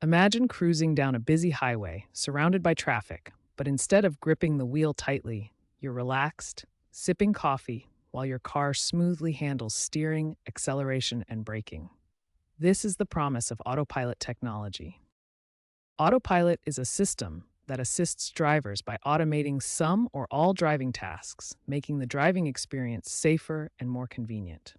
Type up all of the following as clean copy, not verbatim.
Imagine cruising down a busy highway, surrounded by traffic, but instead of gripping the wheel tightly, you're relaxed, sipping coffee, while your car smoothly handles steering, acceleration, and braking. This is the promise of autopilot technology. Autopilot is a system that assists drivers by automating some or all driving tasks, making the driving experience safer and more convenient.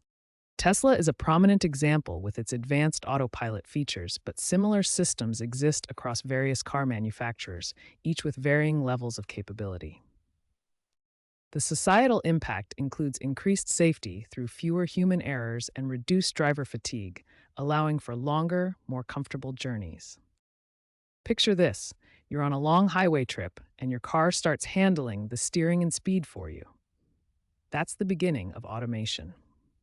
Tesla is a prominent example with its advanced autopilot features, but similar systems exist across various car manufacturers, each with varying levels of capability. The societal impact includes increased safety through fewer human errors and reduced driver fatigue, allowing for longer, more comfortable journeys. Picture this: you're on a long highway trip, and your car starts handling the steering and speed for you. That's the beginning of automation.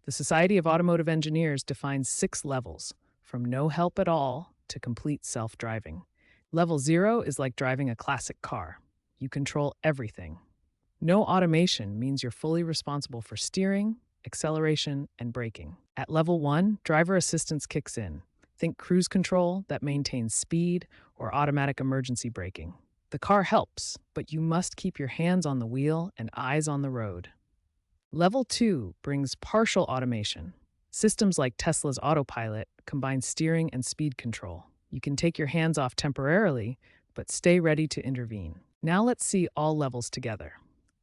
The Society of Automotive Engineers defines 6 levels, from no help at all to complete self-driving. Level 0 is like driving a classic car. You control everything. No automation means you're fully responsible for steering, acceleration, and braking. At level 1, driver assistance kicks in. Think cruise control that maintains speed or automatic emergency braking. The car helps, but you must keep your hands on the wheel and eyes on the road. Level 2 brings partial automation. Systems like Tesla's Autopilot combine steering and speed control. You can take your hands off temporarily, but stay ready to intervene. Now let's see all levels together.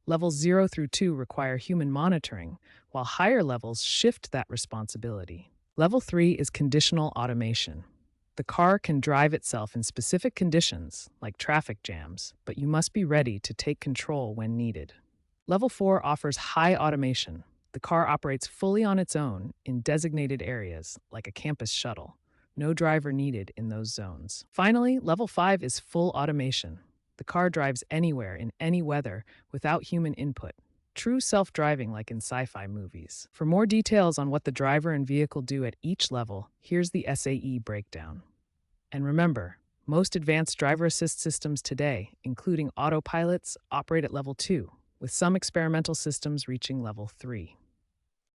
Levels 0 through 2 require human monitoring, while higher levels shift that responsibility. Level 3 is conditional automation. The car can drive itself in specific conditions, like traffic jams, but you must be ready to take control when needed. Level 4 offers high automation. The car operates fully on its own in designated areas, like a campus shuttle. No driver needed in those zones. Finally, Level 5 is full automation. The car drives anywhere in any weather without human input. True self-driving like in sci-fi movies. For more details on what the driver and vehicle do at each level, here's the SAE breakdown. And remember, most advanced driver assist systems today, including autopilots, operate at level 2, with some experimental systems reaching level 3.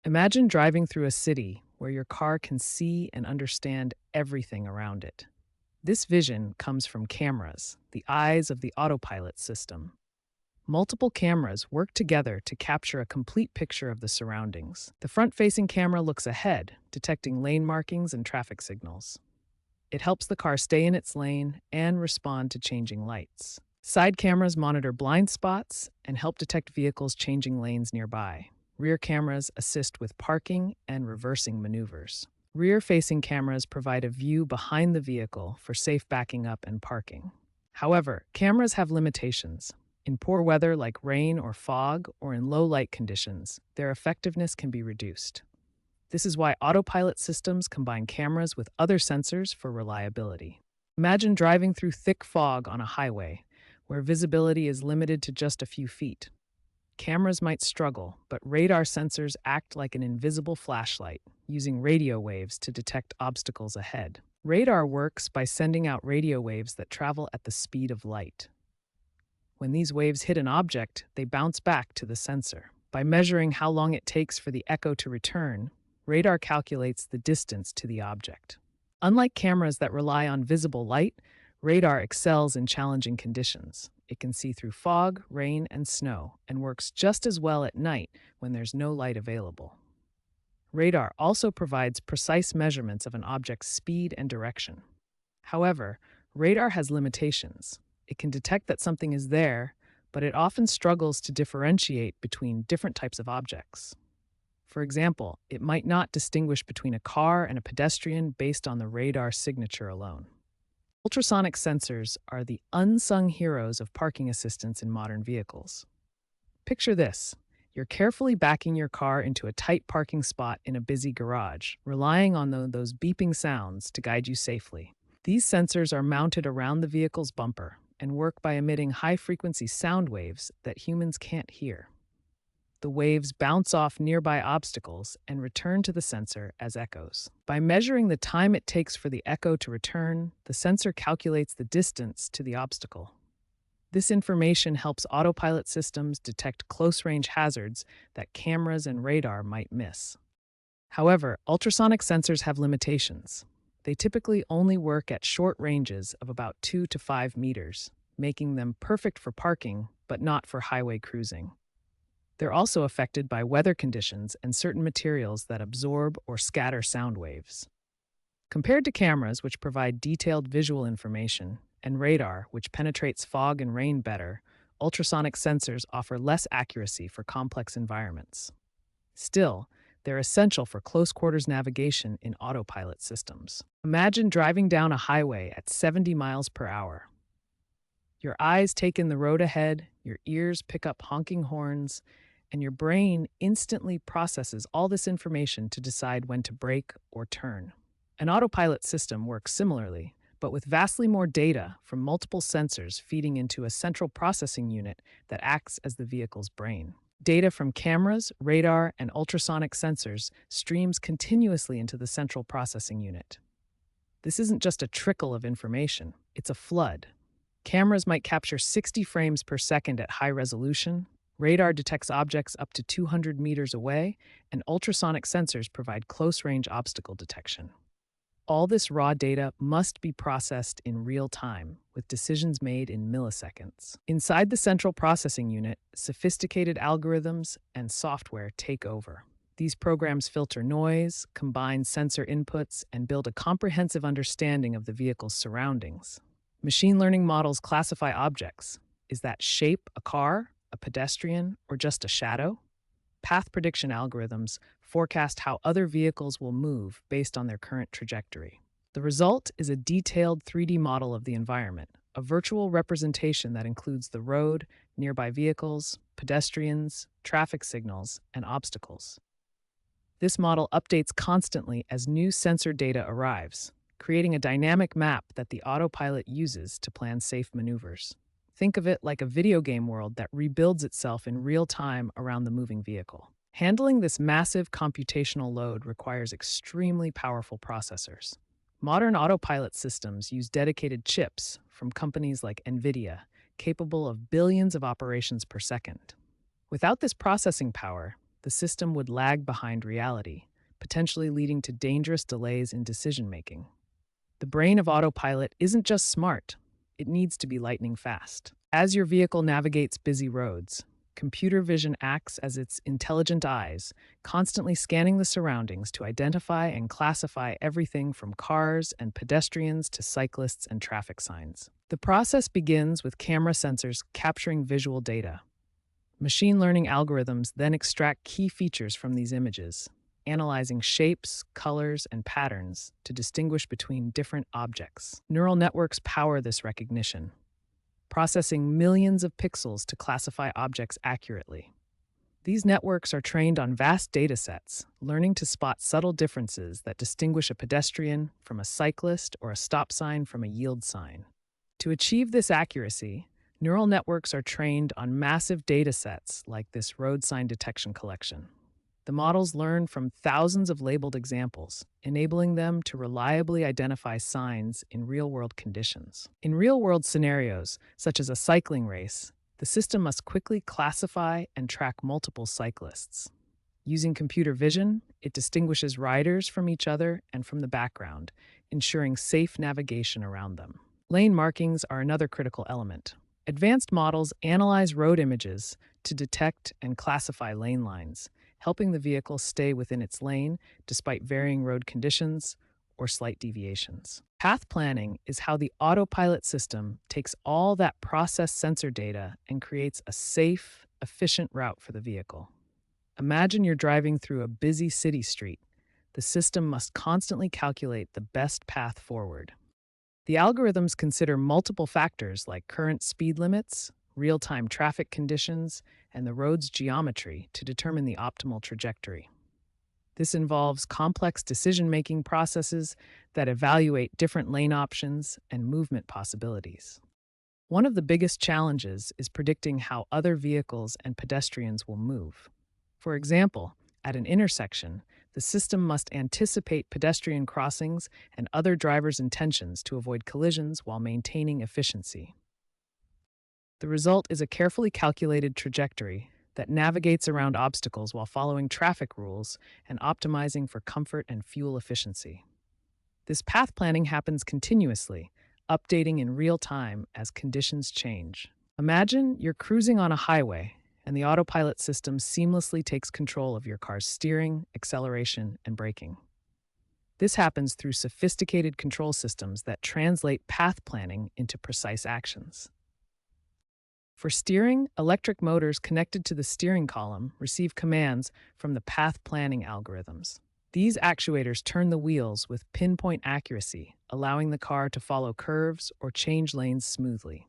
Imagine driving through a city where your car can see and understand everything around it. This vision comes from cameras, the eyes of the autopilot system. Multiple cameras work together to capture a complete picture of the surroundings. The front-facing camera looks ahead, detecting lane markings and traffic signals. It helps the car stay in its lane and respond to changing lights. Side cameras monitor blind spots and help detect vehicles changing lanes nearby. Rear cameras assist with parking and reversing maneuvers. Rear-facing cameras provide a view behind the vehicle for safe backing up and parking. However, cameras have limitations. In poor weather like rain or fog, or in low-light conditions, their effectiveness can be reduced. This is why autopilot systems combine cameras with other sensors for reliability. Imagine driving through thick fog on a highway, where visibility is limited to just a few feet. Cameras might struggle, but radar sensors act like an invisible flashlight, using radio waves to detect obstacles ahead. Radar works by sending out radio waves that travel at the speed of light. When these waves hit an object, they bounce back to the sensor. By measuring how long it takes for the echo to return, radar calculates the distance to the object. Unlike cameras that rely on visible light, radar excels in challenging conditions. It can see through fog, rain, and snow, and works just as well at night when there's no light available. Radar also provides precise measurements of an object's speed and direction. However, radar has limitations. It can detect that something is there, but it often struggles to differentiate between different types of objects. For example, it might not distinguish between a car and a pedestrian based on the radar signature alone. Ultrasonic sensors are the unsung heroes of parking assistance in modern vehicles. Picture this: you're carefully backing your car into a tight parking spot in a busy garage, relying on those beeping sounds to guide you safely. These sensors are mounted around the vehicle's bumper and work by emitting high-frequency sound waves that humans can't hear. The waves bounce off nearby obstacles and return to the sensor as echoes. By measuring the time it takes for the echo to return, the sensor calculates the distance to the obstacle. This information helps autopilot systems detect close-range hazards that cameras and radar might miss. However, ultrasonic sensors have limitations. They typically only work at short ranges of about 2 to 5 meters, making them perfect for parking but not for highway cruising. They're also affected by weather conditions and certain materials that absorb or scatter sound waves. Compared to cameras, which provide detailed visual information, and radar, which penetrates fog and rain better, ultrasonic sensors offer less accuracy for complex environments. Still, they're essential for close quarters navigation in autopilot systems. Imagine driving down a highway at 70 miles per hour. Your eyes take in the road ahead, your ears pick up honking horns, and your brain instantly processes all this information to decide when to brake or turn. An autopilot system works similarly, but with vastly more data from multiple sensors feeding into a central processing unit that acts as the vehicle's brain. Data from cameras, radar, and ultrasonic sensors streams continuously into the central processing unit. This isn't just a trickle of information, it's a flood. Cameras might capture 60 frames per second at high resolution, radar detects objects up to 200 meters away, and ultrasonic sensors provide close-range obstacle detection. All this raw data must be processed in real time, with decisions made in milliseconds. Inside the central processing unit, sophisticated algorithms and software take over. These programs filter noise, combine sensor inputs, and build a comprehensive understanding of the vehicle's surroundings. Machine learning models classify objects. Is that shape a car, a pedestrian, or just a shadow? Path prediction algorithms forecast how other vehicles will move based on their current trajectory. The result is a detailed 3D model of the environment, a virtual representation that includes the road, nearby vehicles, pedestrians, traffic signals, and obstacles. This model updates constantly as new sensor data arrives, creating a dynamic map that the autopilot uses to plan safe maneuvers. Think of it like a video game world that rebuilds itself in real time around the moving vehicle. Handling this massive computational load requires extremely powerful processors. Modern autopilot systems use dedicated chips from companies like NVIDIA, capable of billions of operations per second. Without this processing power, the system would lag behind reality, potentially leading to dangerous delays in decision-making. The brain of autopilot isn't just smart, it needs to be lightning fast. As your vehicle navigates busy roads, computer vision acts as its intelligent eyes, constantly scanning the surroundings to identify and classify everything from cars and pedestrians to cyclists and traffic signs. The process begins with camera sensors capturing visual data. Machine learning algorithms then extract key features from these images, analyzing shapes, colors, and patterns to distinguish between different objects. Neural networks power this recognition, processing millions of pixels to classify objects accurately. These networks are trained on vast datasets, learning to spot subtle differences that distinguish a pedestrian from a cyclist or a stop sign from a yield sign. To achieve this accuracy, neural networks are trained on massive datasets like this road sign detection collection. The models learn from thousands of labeled examples, enabling them to reliably identify signs in real-world conditions. In real-world scenarios, such as a cycling race, the system must quickly classify and track multiple cyclists. Using computer vision, it distinguishes riders from each other and from the background, ensuring safe navigation around them. Lane markings are another critical element. Advanced models analyze road images to detect and classify lane lines, helping the vehicle stay within its lane despite varying road conditions or slight deviations. Path planning is how the autopilot system takes all that processed sensor data and creates a safe, efficient route for the vehicle. Imagine you're driving through a busy city street. The system must constantly calculate the best path forward. The algorithms consider multiple factors like current speed limits, real-time traffic conditions, and the road's geometry to determine the optimal trajectory. This involves complex decision-making processes that evaluate different lane options and movement possibilities. One of the biggest challenges is predicting how other vehicles and pedestrians will move. For example, at an intersection, the system must anticipate pedestrian crossings and other drivers' intentions to avoid collisions while maintaining efficiency. The result is a carefully calculated trajectory that navigates around obstacles while following traffic rules and optimizing for comfort and fuel efficiency. This path planning happens continuously, updating in real time as conditions change. Imagine you're cruising on a highway, and the autopilot system seamlessly takes control of your car's steering, acceleration, and braking. This happens through sophisticated control systems that translate path planning into precise actions. For steering, electric motors connected to the steering column receive commands from the path planning algorithms. These actuators turn the wheels with pinpoint accuracy, allowing the car to follow curves or change lanes smoothly.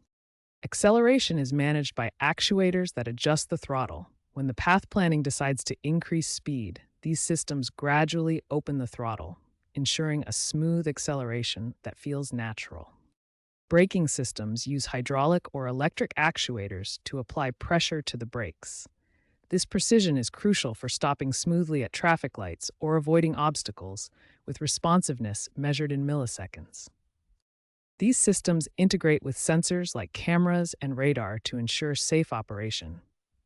Acceleration is managed by actuators that adjust the throttle. When the path planning decides to increase speed, these systems gradually open the throttle, ensuring a smooth acceleration that feels natural. Braking systems use hydraulic or electric actuators to apply pressure to the brakes. This precision is crucial for stopping smoothly at traffic lights or avoiding obstacles, with responsiveness measured in milliseconds. These systems integrate with sensors like cameras and radar to ensure safe operation.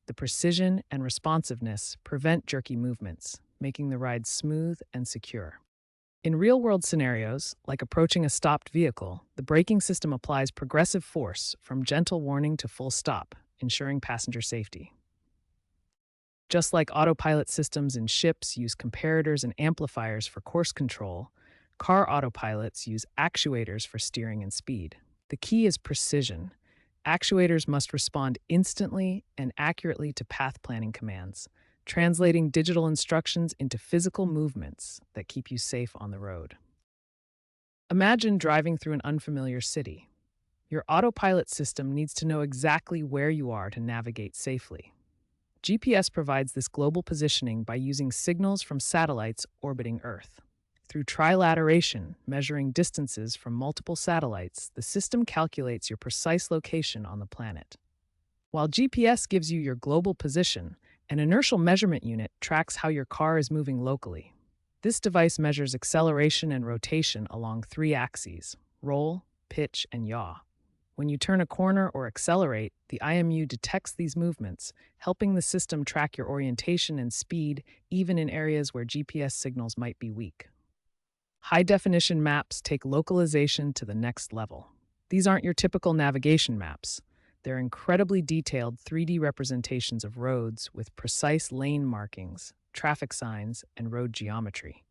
The precision and responsiveness prevent jerky movements, making the ride smooth and secure. In real-world scenarios, like approaching a stopped vehicle, the braking system applies progressive force from gentle warning to full stop, ensuring passenger safety. Just like autopilot systems in ships use comparators and amplifiers for course control, car autopilots use actuators for steering and speed. The key is precision. Actuators must respond instantly and accurately to path planning commands, translating digital instructions into physical movements that keep you safe on the road. Imagine driving through an unfamiliar city. Your autopilot system needs to know exactly where you are to navigate safely. GPS provides this global positioning by using signals from satellites orbiting Earth. Through trilateration, measuring distances from multiple satellites, the system calculates your precise location on the planet. While GPS gives you your global position, an inertial measurement unit tracks how your car is moving locally. This device measures acceleration and rotation along three axes: roll, pitch, and yaw. When you turn a corner or accelerate, the IMU detects these movements, helping the system track your orientation and speed even in areas where GPS signals might be weak. High-definition maps take localization to the next level. These aren't your typical navigation maps. They're incredibly detailed 3D representations of roads with precise lane markings, traffic signs, and road geometry.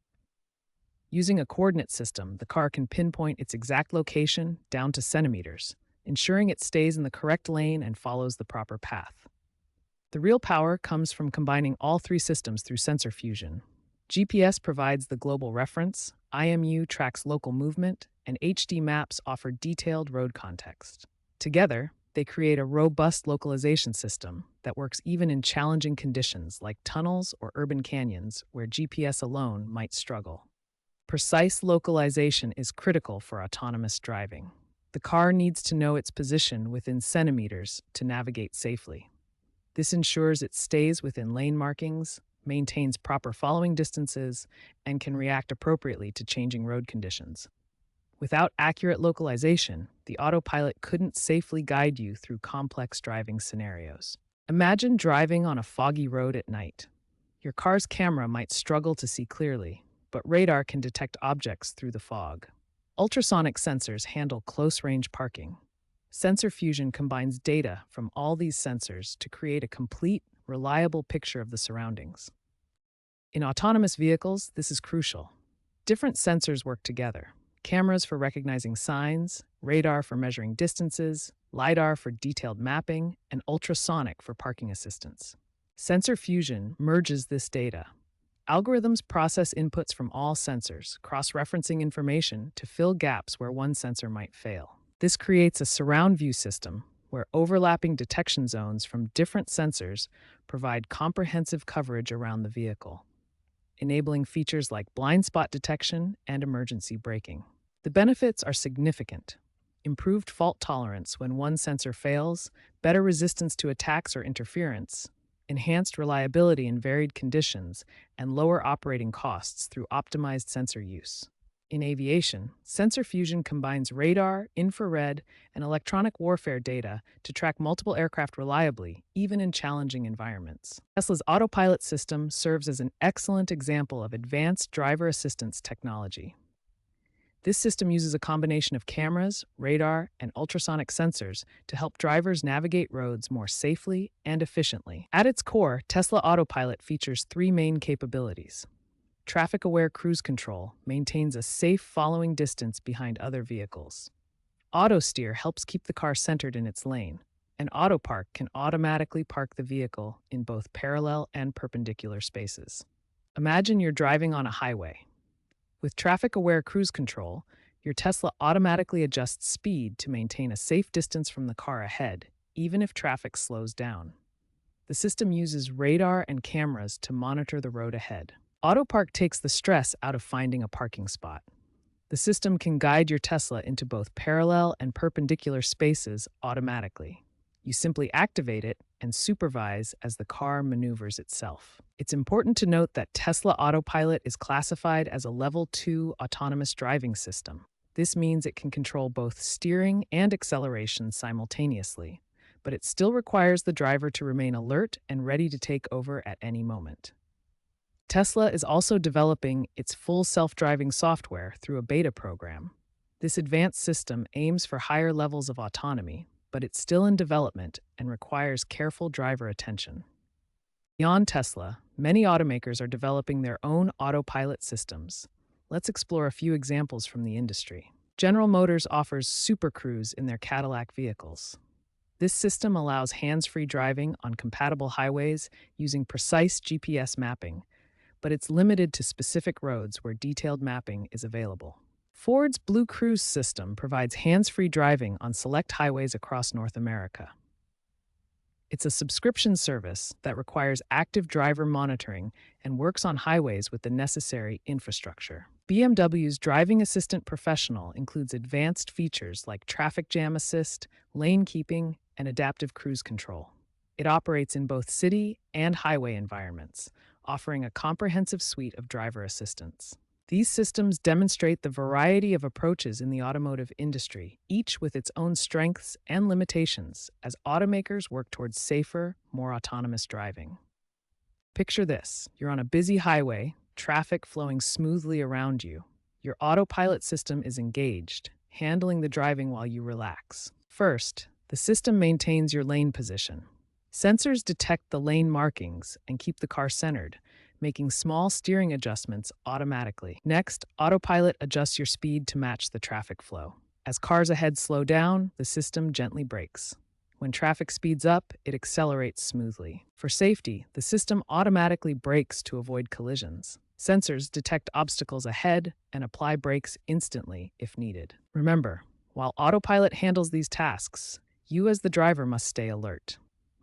Using a coordinate system, the car can pinpoint its exact location down to centimeters, ensuring it stays in the correct lane and follows the proper path. The real power comes from combining all three systems through sensor fusion. GPS provides the global reference, IMU tracks local movement, and HD maps offer detailed road context. Together, they create a robust localization system that works even in challenging conditions like tunnels or urban canyons where GPS alone might struggle. Precise localization is critical for autonomous driving. The car needs to know its position within centimeters to navigate safely. This ensures it stays within lane markings, maintains proper following distances, and can react appropriately to changing road conditions. Without accurate localization, the autopilot couldn't safely guide you through complex driving scenarios. Imagine driving on a foggy road at night. Your car's camera might struggle to see clearly, but radar can detect objects through the fog. Ultrasonic sensors handle close-range parking. Sensor fusion combines data from all these sensors to create a complete, reliable picture of the surroundings. In autonomous vehicles, this is crucial. Different sensors work together: cameras for recognizing signs, radar for measuring distances, LiDAR for detailed mapping, and ultrasonic for parking assistance. Sensor fusion merges this data. Algorithms process inputs from all sensors, cross-referencing information to fill gaps where one sensor might fail. This creates a surround view system where overlapping detection zones from different sensors provide comprehensive coverage around the vehicle, enabling features like blind spot detection and emergency braking. The benefits are significant: improved fault tolerance when one sensor fails, better resistance to attacks or interference, enhanced reliability in varied conditions, and lower operating costs through optimized sensor use. In aviation, sensor fusion combines radar, infrared, and electronic warfare data to track multiple aircraft reliably, even in challenging environments. Tesla's Autopilot system serves as an excellent example of advanced driver assistance technology. This system uses a combination of cameras, radar, and ultrasonic sensors to help drivers navigate roads more safely and efficiently. At its core, Tesla Autopilot features three main capabilities. Traffic-aware cruise control maintains a safe following distance behind other vehicles. Auto steer helps keep the car centered in its lane, and auto park can automatically park the vehicle in both parallel and perpendicular spaces. Imagine you're driving on a highway. With traffic-aware cruise control, your Tesla automatically adjusts speed to maintain a safe distance from the car ahead, even if traffic slows down. The system uses radar and cameras to monitor the road ahead. Auto park takes the stress out of finding a parking spot. The system can guide your Tesla into both parallel and perpendicular spaces automatically. You simply activate it and supervise as the car maneuvers itself. It's important to note that Tesla Autopilot is classified as a Level 2 autonomous driving system. This means it can control both steering and acceleration simultaneously, but it still requires the driver to remain alert and ready to take over at any moment. Tesla is also developing its full self-driving software through a beta program. This advanced system aims for higher levels of autonomy, but it's still in development and requires careful driver attention. Beyond Tesla, many automakers are developing their own autopilot systems. Let's explore a few examples from the industry. General Motors offers Super Cruise in their Cadillac vehicles. This system allows hands-free driving on compatible highways using precise GPS mapping, but it's limited to specific roads where detailed mapping is available. Ford's Blue Cruise system provides hands-free driving on select highways across North America. It's a subscription service that requires active driver monitoring and works on highways with the necessary infrastructure. BMW's Driving Assistant Professional includes advanced features like traffic jam assist, lane keeping, and adaptive cruise control. It operates in both city and highway environments, offering a comprehensive suite of driver assistance. These systems demonstrate the variety of approaches in the automotive industry, each with its own strengths and limitations as automakers work towards safer, more autonomous driving. Picture this: you're on a busy highway, traffic flowing smoothly around you. Your autopilot system is engaged, handling the driving while you relax. First, the system maintains your lane position. Sensors detect the lane markings and keep the car centered, making small steering adjustments automatically. Next, Autopilot adjusts your speed to match the traffic flow. As cars ahead slow down, the system gently brakes. When traffic speeds up, it accelerates smoothly. For safety, the system automatically brakes to avoid collisions. Sensors detect obstacles ahead and apply brakes instantly if needed. Remember, while Autopilot handles these tasks, you as the driver must stay alert.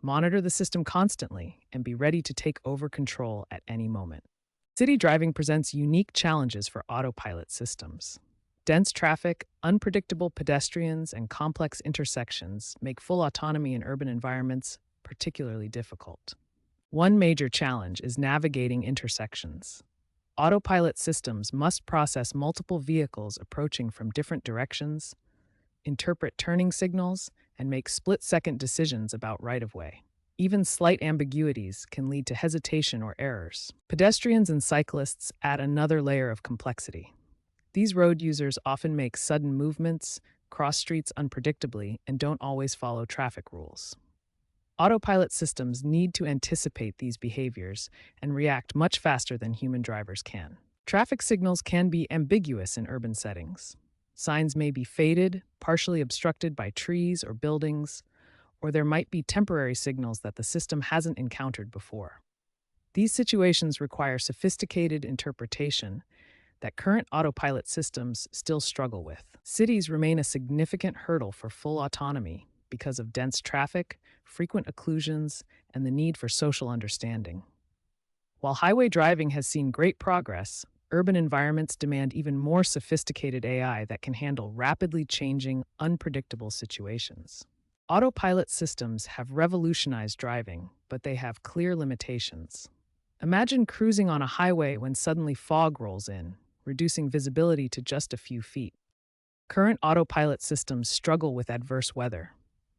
Monitor the system constantly and be ready to take over control at any moment. City driving presents unique challenges for autopilot systems. Dense traffic, unpredictable pedestrians, and complex intersections make full autonomy in urban environments particularly difficult. One major challenge is navigating intersections. Autopilot systems must process multiple vehicles approaching from different directions, interpret turning signals, and make split-second decisions about right-of-way. Even slight ambiguities can lead to hesitation or errors. Pedestrians and cyclists add another layer of complexity. These road users often make sudden movements, cross streets unpredictably, and don't always follow traffic rules. Autopilot systems need to anticipate these behaviors and react much faster than human drivers can. Traffic signals can be ambiguous in urban settings. Signs may be faded, partially obstructed by trees or buildings, or there might be temporary signals that the system hasn't encountered before. These situations require sophisticated interpretation that current autopilot systems still struggle with. Cities remain a significant hurdle for full autonomy because of dense traffic, frequent occlusions, and the need for social understanding. While highway driving has seen great progress, urban environments demand even more sophisticated AI that can handle rapidly changing, unpredictable situations. Autopilot systems have revolutionized driving, but they have clear limitations. Imagine cruising on a highway when suddenly fog rolls in, reducing visibility to just a few feet. Current autopilot systems struggle with adverse weather.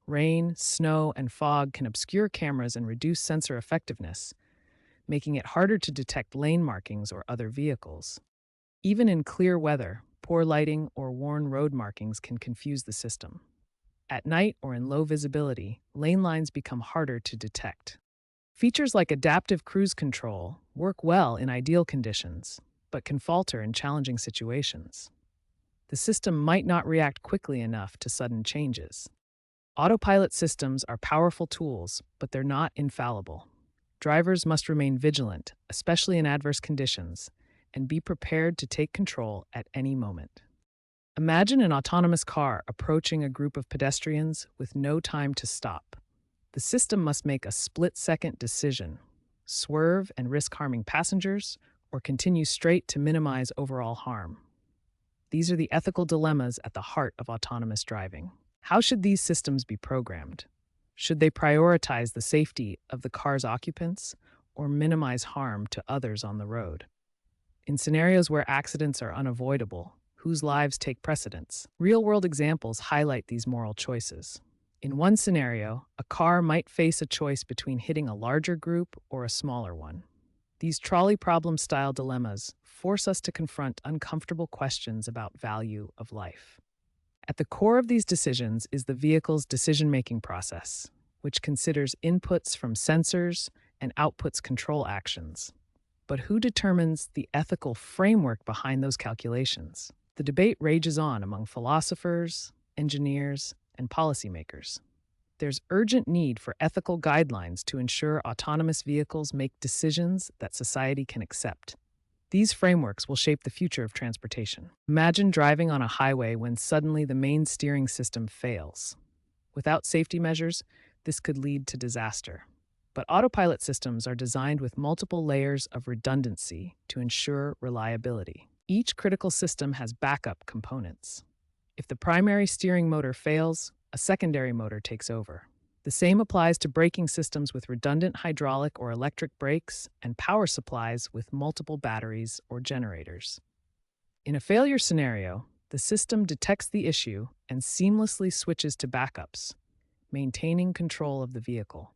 Rain, snow, and fog can obscure cameras and reduce sensor effectiveness, making it harder to detect lane markings or other vehicles. Even in clear weather, Poor lighting or worn road markings can confuse the system. At night or in low visibility, lane lines become harder to detect. Features like adaptive cruise control work well in ideal conditions, but can falter in challenging situations. The system might not react quickly enough to sudden changes. Autopilot systems are powerful tools, but they're not infallible. Drivers must remain vigilant, especially in adverse conditions, and be prepared to take control at any moment. Imagine an autonomous car approaching a group of pedestrians with no time to stop. The system must make a split-second decision: swerve and risk harming passengers, or continue straight to minimize overall harm. These are the ethical dilemmas at the heart of autonomous driving. How should these systems be programmed? Should they prioritize the safety of the car's occupants or minimize harm to others on the road? In scenarios where accidents are unavoidable, whose lives take precedence? Real-world examples highlight these moral choices. In one scenario, a car might face a choice between hitting a larger group or a smaller one. These trolley problem-style dilemmas force us to confront uncomfortable questions about value of life. At the core of these decisions is the vehicle's decision-making process, which considers inputs from sensors and outputs control actions. But who determines the ethical framework behind those calculations? The debate rages on among philosophers, engineers, and policymakers. There's urgent need for ethical guidelines to ensure autonomous vehicles make decisions that society can accept. These frameworks will shape the future of transportation. Imagine driving on a highway when suddenly the main steering system fails. Without safety measures, this could lead to disaster. But autopilot systems are designed with multiple layers of redundancy to ensure reliability. Each critical system has backup components. If the primary steering motor fails, a secondary motor takes over. The same applies to braking systems with redundant hydraulic or electric brakes and power supplies with multiple batteries or generators. In a failure scenario, the system detects the issue and seamlessly switches to backups, maintaining control of the vehicle.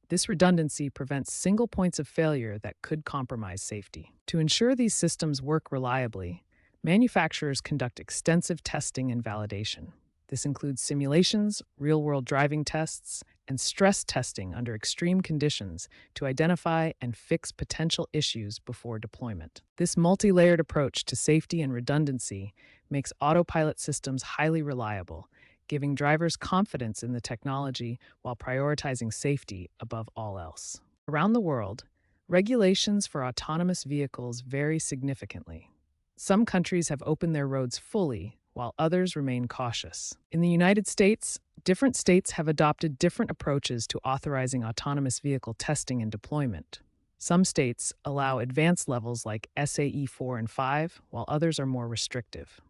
This redundancy prevents single points of failure that could compromise safety. To ensure these systems work reliably, manufacturers conduct extensive testing and validation. This includes simulations, real-world driving tests, and stress testing under extreme conditions to identify and fix potential issues before deployment. This multi-layered approach to safety and redundancy makes autopilot systems highly reliable, giving drivers confidence in the technology while prioritizing safety above all else. Around the world, regulations for autonomous vehicles vary significantly. Some countries have opened their roads fully, while others remain cautious. In the United States, different states have adopted different approaches to authorizing autonomous vehicle testing and deployment. Some states allow advanced levels like SAE 4 and 5, while others are more restrictive.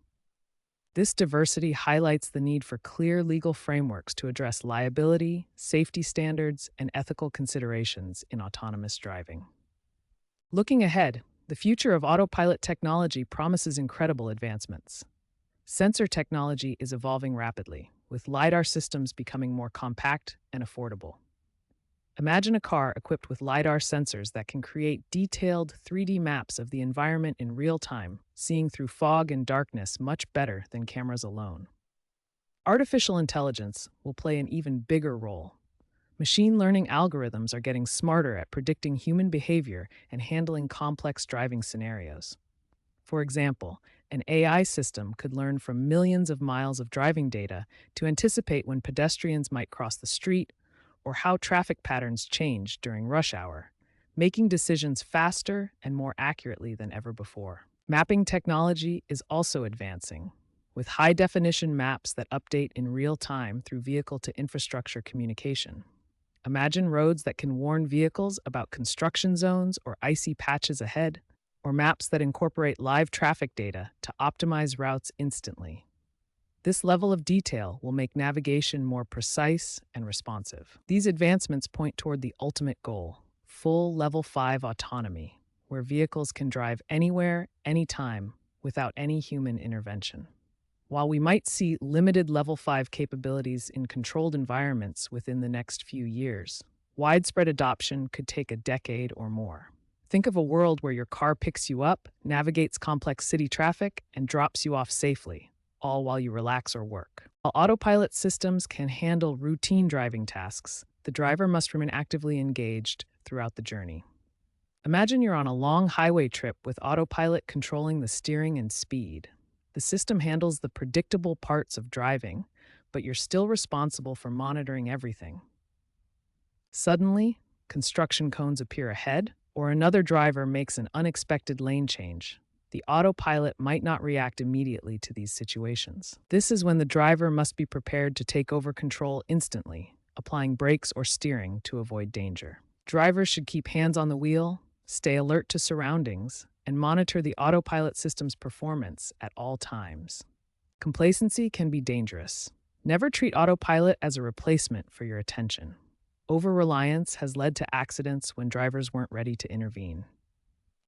This diversity highlights the need for clear legal frameworks to address liability, safety standards, and ethical considerations in autonomous driving. Looking ahead, the future of autopilot technology promises incredible advancements. Sensor technology is evolving rapidly, with LiDAR systems becoming more compact and affordable. Imagine a car equipped with LiDAR sensors that can create detailed 3D maps of the environment in real time, seeing through fog and darkness much better than cameras alone. Artificial intelligence will play an even bigger role. Machine learning algorithms are getting smarter at predicting human behavior and handling complex driving scenarios. For example, an AI system could learn from millions of miles of driving data to anticipate when pedestrians might cross the street or how traffic patterns change during rush hour, making decisions faster and more accurately than ever before. Mapping technology is also advancing, with high-definition maps that update in real time through vehicle-to-infrastructure communication. Imagine roads that can warn vehicles about construction zones or icy patches ahead, or maps that incorporate live traffic data to optimize routes instantly. This level of detail will make navigation more precise and responsive. These advancements point toward the ultimate goal: full Level 5 autonomy, where vehicles can drive anywhere, anytime, without any human intervention. While we might see limited Level 5 capabilities in controlled environments within the next few years, widespread adoption could take a decade or more. Think of a world where your car picks you up, navigates complex city traffic, and drops you off safely, all while you relax or work. While autopilot systems can handle routine driving tasks, the driver must remain actively engaged throughout the journey. Imagine you're on a long highway trip with autopilot controlling the steering and speed. The system handles the predictable parts of driving, but you're still responsible for monitoring everything. Suddenly, construction cones appear ahead, or another driver makes an unexpected lane change. The autopilot might not react immediately to these situations. This is when the driver must be prepared to take over control instantly, applying brakes or steering to avoid danger. Drivers should keep hands on the wheel, stay alert to surroundings, and monitor the autopilot system's performance at all times. Complacency can be dangerous. Never treat autopilot as a replacement for your attention. Over-reliance has led to accidents when drivers weren't ready to intervene.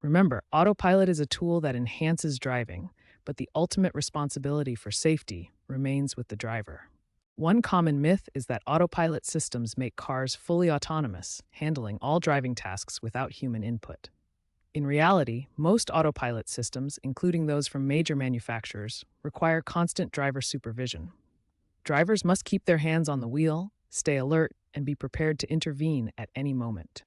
Remember, autopilot is a tool that enhances driving, but the ultimate responsibility for safety remains with the driver. One common myth is that autopilot systems make cars fully autonomous, handling all driving tasks without human input. In reality, most autopilot systems, including those from major manufacturers, require constant driver supervision. Drivers must keep their hands on the wheel, stay alert, and be prepared to intervene at any moment.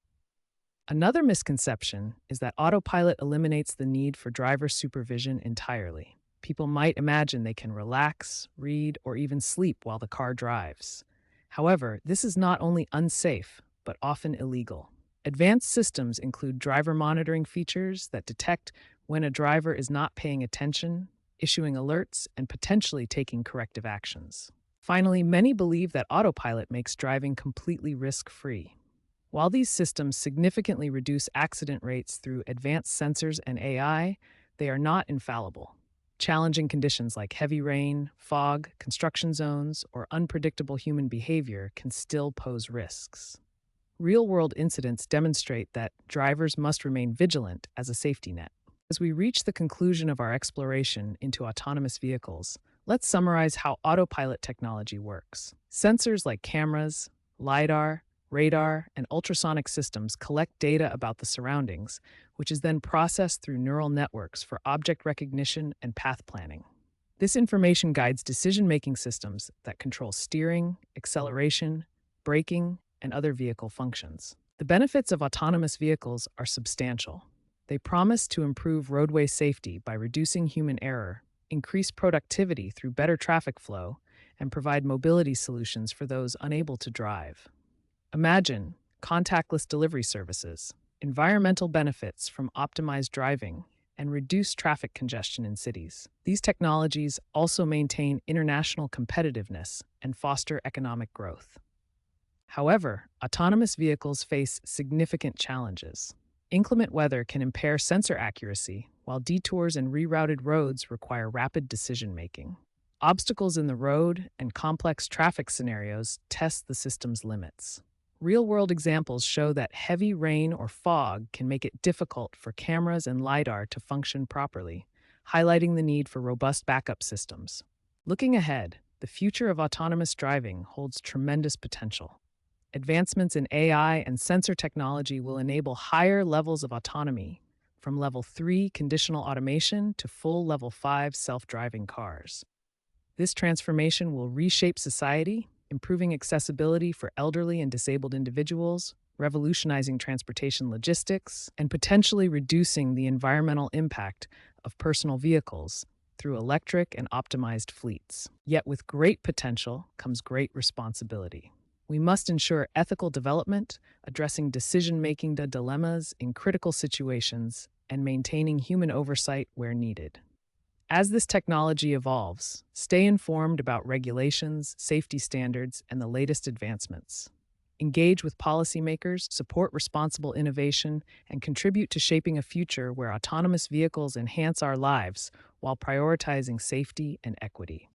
Another misconception is that autopilot eliminates the need for driver supervision entirely. People might imagine they can relax, read, or even sleep while the car drives. However, this is not only unsafe, but often illegal. Advanced systems include driver monitoring features that detect when a driver is not paying attention, issuing alerts, and potentially taking corrective actions. Finally, many believe that autopilot makes driving completely risk-free. While these systems significantly reduce accident rates through advanced sensors and AI, they are not infallible. Challenging conditions like heavy rain, fog, construction zones, or unpredictable human behavior can still pose risks. Real-world incidents demonstrate that drivers must remain vigilant as a safety net. As we reach the conclusion of our exploration into autonomous vehicles, let's summarize how autopilot technology works. Sensors like cameras, LiDAR, radar, and ultrasonic systems collect data about the surroundings, which is then processed through neural networks for object recognition and path planning. This information guides decision-making systems that control steering, acceleration, braking, and other vehicle functions. The benefits of autonomous vehicles are substantial. They promise to improve roadway safety by reducing human error, increase productivity through better traffic flow, and provide mobility solutions for those unable to drive. Imagine contactless delivery services, environmental benefits from optimized driving, and reduced traffic congestion in cities. These technologies also maintain international competitiveness and foster economic growth. However, autonomous vehicles face significant challenges. Inclement weather can impair sensor accuracy, while detours and rerouted roads require rapid decision-making. Obstacles in the road and complex traffic scenarios test the system's limits. Real-world examples show that heavy rain or fog can make it difficult for cameras and LiDAR to function properly, highlighting the need for robust backup systems. Looking ahead, the future of autonomous driving holds tremendous potential. Advancements in AI and sensor technology will enable higher levels of autonomy, from Level 3 conditional automation to full Level 5 self-driving cars. This transformation will reshape society, improving accessibility for elderly and disabled individuals, revolutionizing transportation logistics, and potentially reducing the environmental impact of personal vehicles through electric and optimized fleets. Yet with great potential comes great responsibility. We must ensure ethical development, addressing decision-making dilemmas in critical situations, and maintaining human oversight where needed. As this technology evolves, stay informed about regulations, safety standards, and the latest advancements. Engage with policymakers, support responsible innovation, and contribute to shaping a future where autonomous vehicles enhance our lives while prioritizing safety and equity.